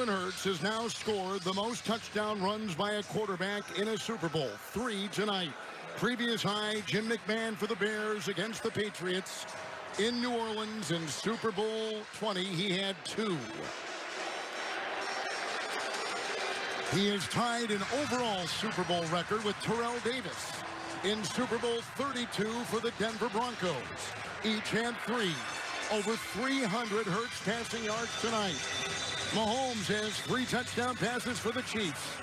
Jalen Hurts has now scored the most touchdown runs by a quarterback in a Super Bowl. 3 tonight. Previous high, Jim McMahon for the Bears against the Patriots in New Orleans in Super Bowl 20. He had 2. He has tied an overall Super Bowl record with Terrell Davis in Super Bowl 32 for the Denver Broncos. Each had 3. Over 300 Hurts passing yards tonight. Mahomes has 3 touchdown passes for the Chiefs.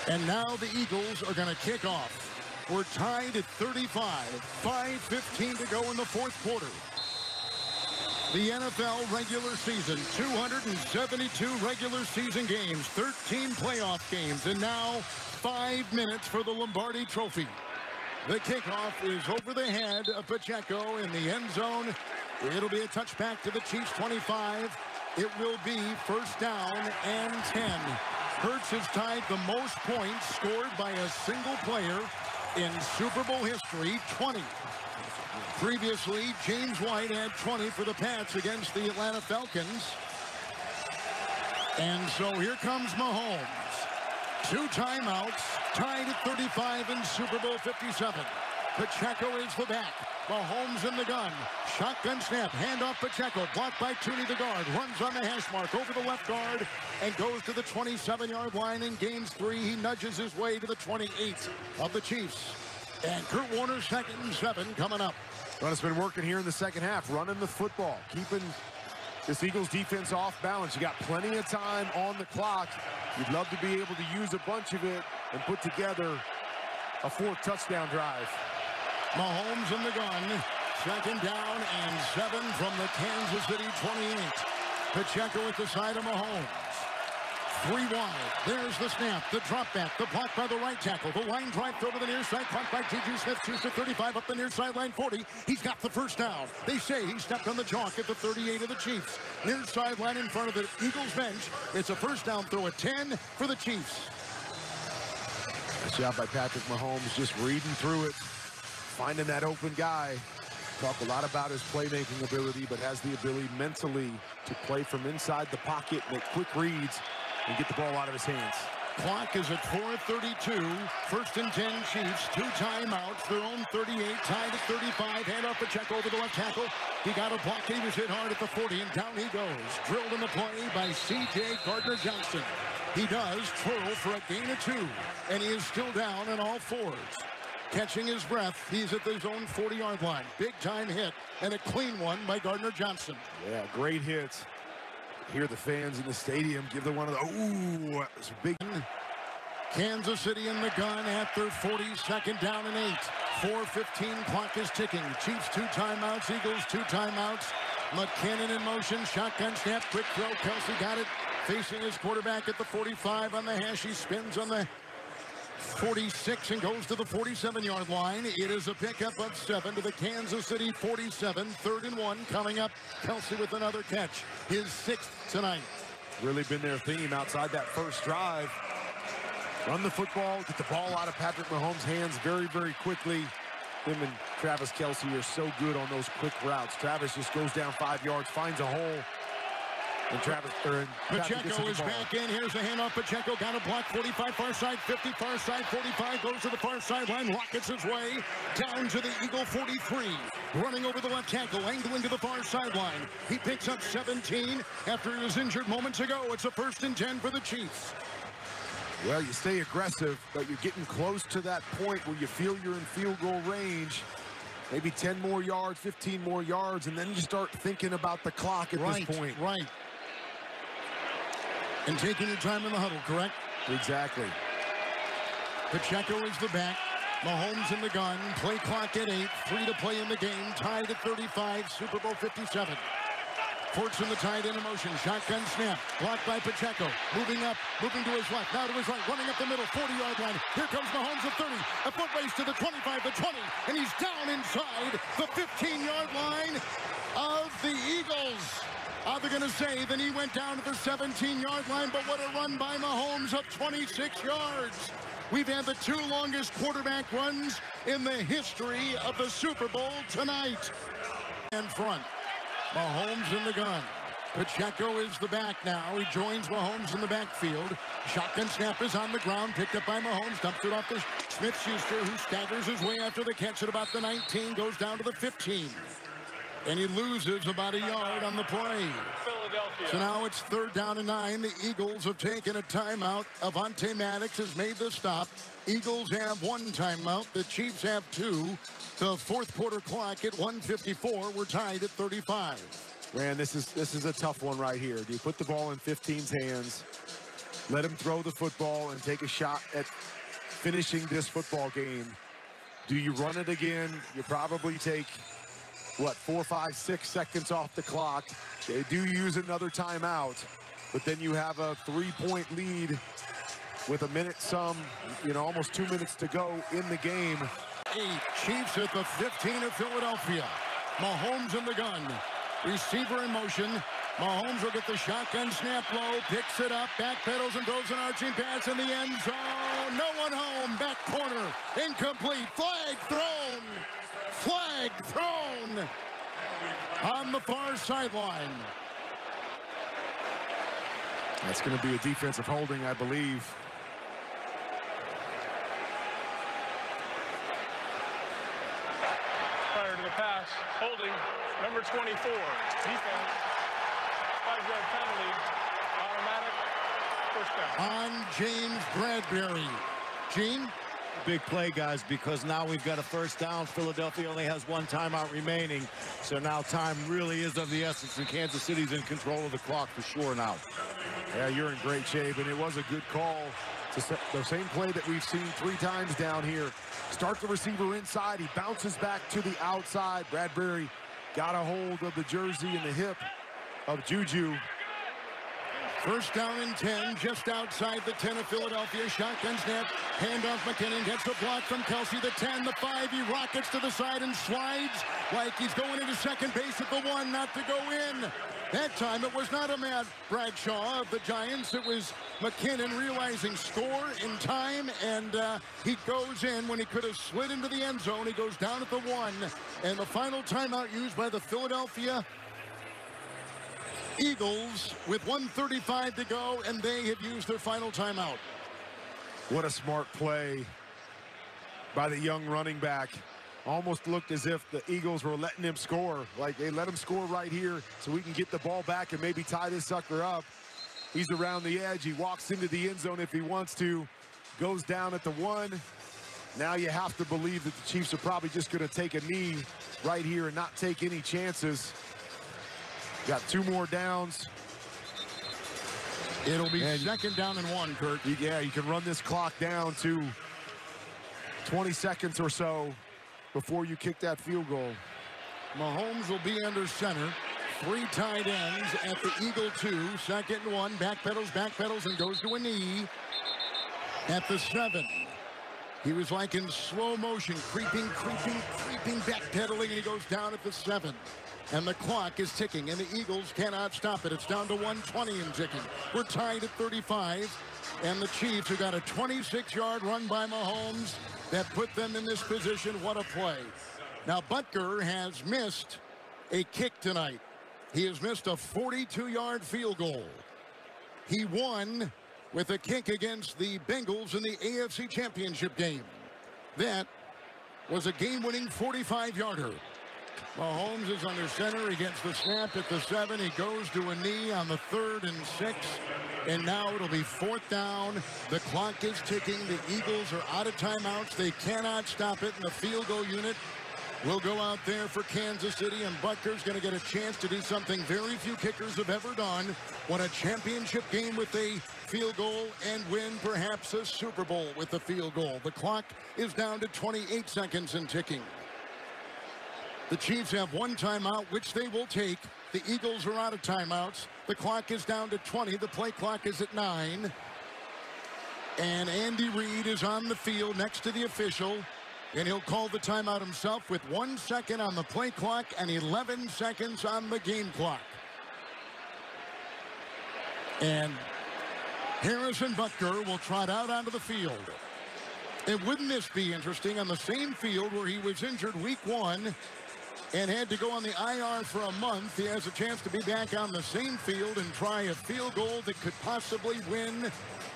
And now the Eagles are going to kick off. We're tied at 35. 5:15 to go in the fourth quarter. The NFL regular season, 272 regular season games, 13 playoff games, and now 5 minutes for the Lombardi Trophy. The kickoff is over the head of Pacheco in the end zone. It'll be a touchback to the Chiefs' 25. It will be first down and 10. Hurts has tied the most points scored by a single player in Super Bowl history, 20. Previously, James White had 20 for the Pats against the Atlanta Falcons. And so here comes Mahomes. 2 timeouts, tied at 35 in Super Bowl 57. Pacheco is the back. Mahomes in the gun. Shotgun snap. Handoff Pacheco. Blocked by Tooney, the guard. Runs on the hash mark over the left guard and goes to the 27-yard line and gains 3. He nudges his way to the 28 of the Chiefs. And Kurt Warner's 2nd and 7 coming up. Well, it's been working here in the second half, running the football, keeping this Eagles defense off balance. You got plenty of time on the clock. You'd love to be able to use a bunch of it and put together a 4th touchdown drive. Mahomes in the gun. 2nd down and 7 from the Kansas City 28. Pacheco at the side of Mahomes. 3 wide. There's the snap, the drop back, the block by the right tackle. The line drive throw to the near side, caught by Juju Smith-Schuster, 35 up the near sideline, 40. He's got the first down. They say he stepped on the chalk at the 38 of the Chiefs. Near sideline in front of the Eagles bench. It's a first down throw at 10 for the Chiefs. Nice job by Patrick Mahomes, just reading through it, finding that open guy. Talk a lot about his playmaking ability, but has the ability mentally to play from inside the pocket, make quick reads, and get the ball out of his hands. Clock is at 4:32. 1st and 10 Chiefs. 2 timeouts. Their own 38. Tied at 35. Handoff Pacheco over the left tackle. He got a block. He was hit hard at the 40, and down he goes. Drilled in the play by C.J. Gardner-Johnson. He does twirl for a gain of 2, and he is still down on all 4s. Catching his breath, he's at his own 40-yard line. Big-time hit, and a clean one by Gardner-Johnson. Yeah, great hits. Hear the fans in the stadium give the one of the, ooh, it's big. Kansas City in the gun at their 40, 2nd down and 8. 4:15 clock is ticking. Chiefs 2 timeouts, Eagles 2 timeouts. McKinnon in motion, shotgun snap, quick throw. Kelsey got it, facing his quarterback at the 45 on the hash. He spins on the 46 and goes to the 47-yard line. It is a pickup of 7 to the Kansas City 47. 3rd and 1 coming up. Kelsey with another catch. His 6th tonight. Really been their theme outside that first drive. Run the football, get the ball out of Patrick Mahomes' hands very, very quickly. Him and Travis Kelsey are so good on those quick routes. Travis just goes down 5 yards, finds a hole. And Pacheco is back in. Here's the handoff. Pacheco got a block. 45 far side, 50 far side, 45 goes to the far sideline, rockets his way down to the Eagle 43. Running over the left tackle, angling to the far sideline. He picks up 17 after he was injured moments ago. It's a 1st and 10 for the Chiefs. Well, you stay aggressive, but you're getting close to that point where you feel you're in field goal range. Maybe 10 more yards, 15 more yards, and then you start thinking about the clock at this point. Right. And taking your time in the huddle, correct? Exactly. Pacheco is the back. Mahomes in the gun. Play clock at 8. 3 to play in the game. Tied at 35. Super Bowl 57. Forts in the tight end in motion. Shotgun snap. Blocked by Pacheco. Moving up. Moving to his left. Now to his right. Running up the middle. 40-yard line. Here comes Mahomes at 30. A foot race to the 25, the 20. And he's down inside the 15-yard line of the Eagles. They're going to say that he went down to the 17-yard line, but what a run by Mahomes of 26 yards. We've had the 2 longest quarterback runs in the history of the Super Bowl tonight. In front, Mahomes in the gun. Pacheco is the back now. He joins Mahomes in the backfield. Shotgun snap is on the ground, picked up by Mahomes, dumps it off to Smith-Schuster, who staggers his way after the catch at about the 19, goes down to the 15. And he loses about a yard on the play. So now it's 3rd down and 9. The Eagles have taken a timeout. Avonte Maddox has made the stop. Eagles have 1 timeout. The Chiefs have 2. The 4th quarter clock at 1:54. We're tied at 35. Man, this is a tough one right here. Do you put the ball in 15's hands, let him throw the football and take a shot at finishing this football game? Do you run it again? You probably take, what, 4, 5, 6 seconds off the clock. They do use another timeout, but then you have a 3-point lead with a minute almost 2 minutes to go in the game. 8, Chiefs at the 15 of Philadelphia. Mahomes in the gun. Receiver in motion. Mahomes will get the shotgun snap low, picks it up, backpedals and throws an arching pass in the end zone. No one home. Back corner. Incomplete. Flag thrown. Flag thrown on the far sideline. That's going to be a defensive holding, I believe. Prior to the pass, holding, number 24, defense, 5-yard penalty, automatic, first down. On James Bradbury. Gene? Big play, guys, because now we've got a first down. Philadelphia only has 1 timeout remaining, so now time really is of the essence, and Kansas City's in control of the clock for sure now. Yeah, you're in great shape, and it was a good call. It's the same play that we've seen 3 times down here. Start the receiver inside. He bounces back to the outside. Bradbury got a hold of the jersey and the hip of Juju. First down and 10, just outside the 10 of Philadelphia. Shotgun snap, handoff McKinnon, gets the block from Kelsey, the 10, the 5, he rockets to the side and slides like he's going into second base at the 1, not to go in. That time it was not a Matt Bradshaw of the Giants, it was McKinnon realizing score in time, and he goes in when he could have slid into the end zone. He goes down at the 1, and the final timeout used by the Philadelphia Eagles with 1:35 to go, and they have used their final timeout. What a smart play by the young running back. Almost looked as if the Eagles were letting him score. Like, they let him score right here so we can get the ball back and maybe tie this sucker up. He's around the edge. He walks into the end zone if he wants to. Goes down at the 1. Now you have to believe that the Chiefs are probably just going to take a knee right here and not take any chances. Got 2 more downs. It'll be 2nd down and 1, Kurt. Yeah, you can run this clock down to 20 seconds or so before you kick that field goal. Mahomes will be under center. 3 tight ends at the Eagle 2. 2nd and 1. Backpedals, and goes to a knee. At the 7. He was like in slow motion, creeping, backpedaling, and he goes down at the 7. And the clock is ticking, and the Eagles cannot stop it. It's down to 1:20 and ticking. We're tied at 35, and the Chiefs have got a 26-yard run by Mahomes that put them in this position. What a play. Now, Butker has missed a kick tonight. He has missed a 42-yard field goal. He won with a kick against the Bengals in the AFC Championship game. That was a game-winning 45-yarder. Mahomes is under center. He gets the snap at the 7. He goes to a knee on the 3rd and 6. And now it'll be 4th down. The clock is ticking. The Eagles are out of timeouts. They cannot stop it. And the field goal unit will go out there for Kansas City. And Butker's going to get a chance to do something very few kickers have ever done. Win a championship game with a field goal and win perhaps a Super Bowl with a field goal. The clock is down to 28 seconds and ticking. The Chiefs have 1 timeout, which they will take. The Eagles are out of timeouts. The clock is down to 20. The play clock is at 9. And Andy Reid is on the field next to the official. And he'll call the timeout himself with 1 second on the play clock and 11 seconds on the game clock. And Harrison Butker will trot out onto the field. And wouldn't this be interesting, on the same field where he was injured week 1, and had to go on the IR for a month. He has a chance to be back on the same field and try a field goal that could possibly win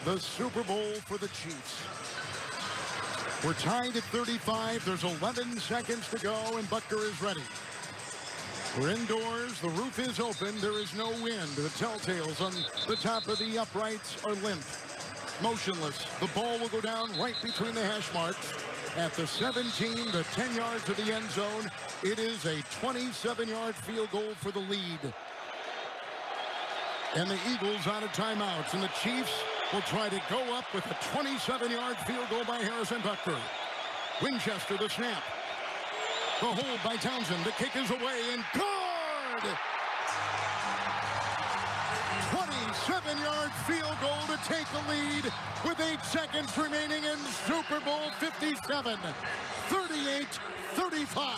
the Super Bowl for the Chiefs. We're tied at 35. There's 11 seconds to go, and Butker is ready. We're indoors. The roof is open. There is no wind. The telltales on the top of the uprights are limp, motionless. The ball will go down right between the hash marks at the 17, the 10 yards of the end zone. It is a 27-yard field goal for the lead. And the Eagles out of timeouts, and the Chiefs will try to go up with a 27-yard field goal by Harrison Butker. Winchester, the snap. The hold by Townsend. The kick is away and good! 27-yard field goal to take the lead with 8 seconds remaining in Super Bowl 57. 38-35.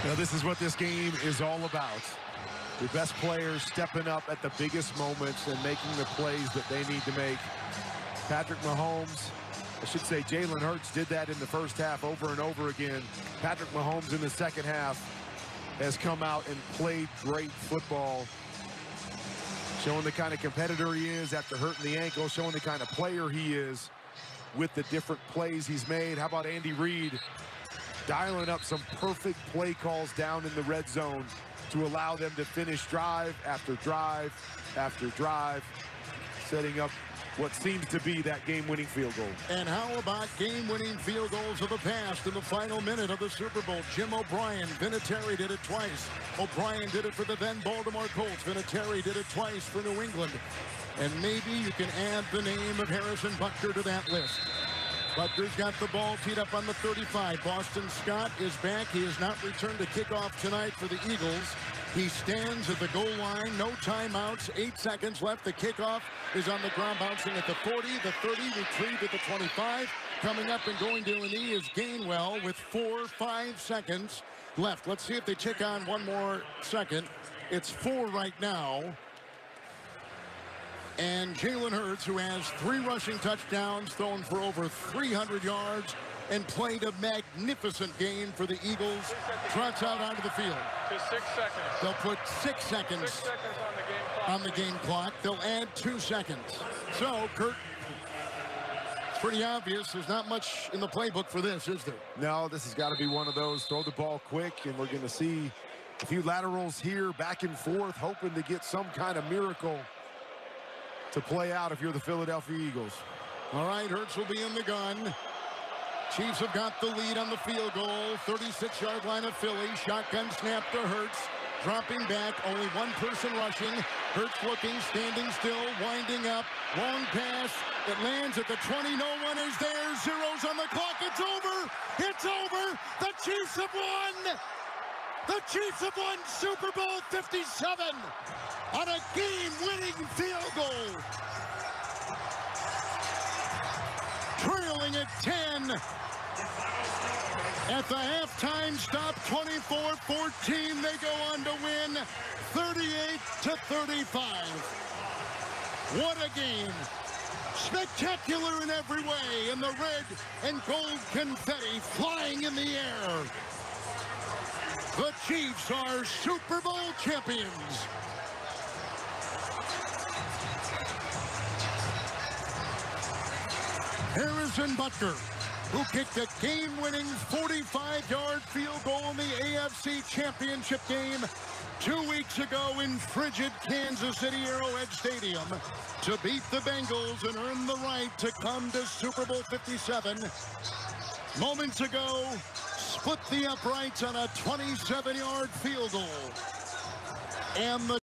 Now, this is what this game is all about. The best players stepping up at the biggest moments and making the plays that they need to make. Patrick Mahomes, I should say Jalen Hurts did that in the first half over and over again. Patrick Mahomes in the second half has come out and played great football, showing the kind of competitor he is after hurting the ankle, showing the kind of player he is with the different plays he's made. How about Andy Reid dialing up some perfect play calls down in the red zone to allow them to finish drive after drive after drive, setting up what seems to be that game-winning field goal. And how about game-winning field goals of the past in the final minute of the Super Bowl? Jim O'Brien, Vinatieri did it twice. O'Brien did it for the then Baltimore Colts. Vinatieri did it twice for New England. And maybe you can add the name of Harrison Butker to that list. Butker's got the ball teed up on the 35. Boston Scott is back. He has not returned to kickoff tonight for the Eagles. He stands at the goal line. No timeouts. 8 seconds left. The kickoff is on the ground, bouncing at the 40, the 30, retrieved at the 25. Coming up and going to a knee is Gainwell with 5 seconds left. Let's see if they tick on one more second. It's 4 right now. And Jalen Hurts, who has 3 rushing touchdowns, thrown for over 300 yards, and played a magnificent game for the Eagles, trots out onto the field. To 6 seconds. They'll put 6 seconds, 6 seconds on the game clock. They'll add 2 seconds. So, Kurt, it's pretty obvious. There's not much in the playbook for this, is there? No, this has got to be one of those. Throw the ball quick, and we're going to see a few laterals here, back and forth, hoping to get some kind of miracle to play out if you're the Philadelphia Eagles. All right, Hurts will be in the gun. Chiefs have got the lead on the field goal. 36-yard line of Philly. Shotgun snap to Hurts. Dropping back, only one person rushing. Hurts looking, standing still, winding up. Long pass. It lands at the 20. No one is there. Zeros on the clock. It's over. It's over. The Chiefs have won. The Chiefs have won Super Bowl 57 on a game-winning field goal. Trailing at 10. At the halftime stop, 24-14, they go on to win 38-35. What a game. Spectacular in every way, and the red and gold confetti flying in the air. The Chiefs are Super Bowl champions. Harrison Butker, who kicked a game-winning 45-yard field goal in the AFC Championship game 2 weeks ago in frigid Kansas City Arrowhead Stadium to beat the Bengals and earn the right to come to Super Bowl 57. Moments ago, split the uprights on a 27-yard field goal. And the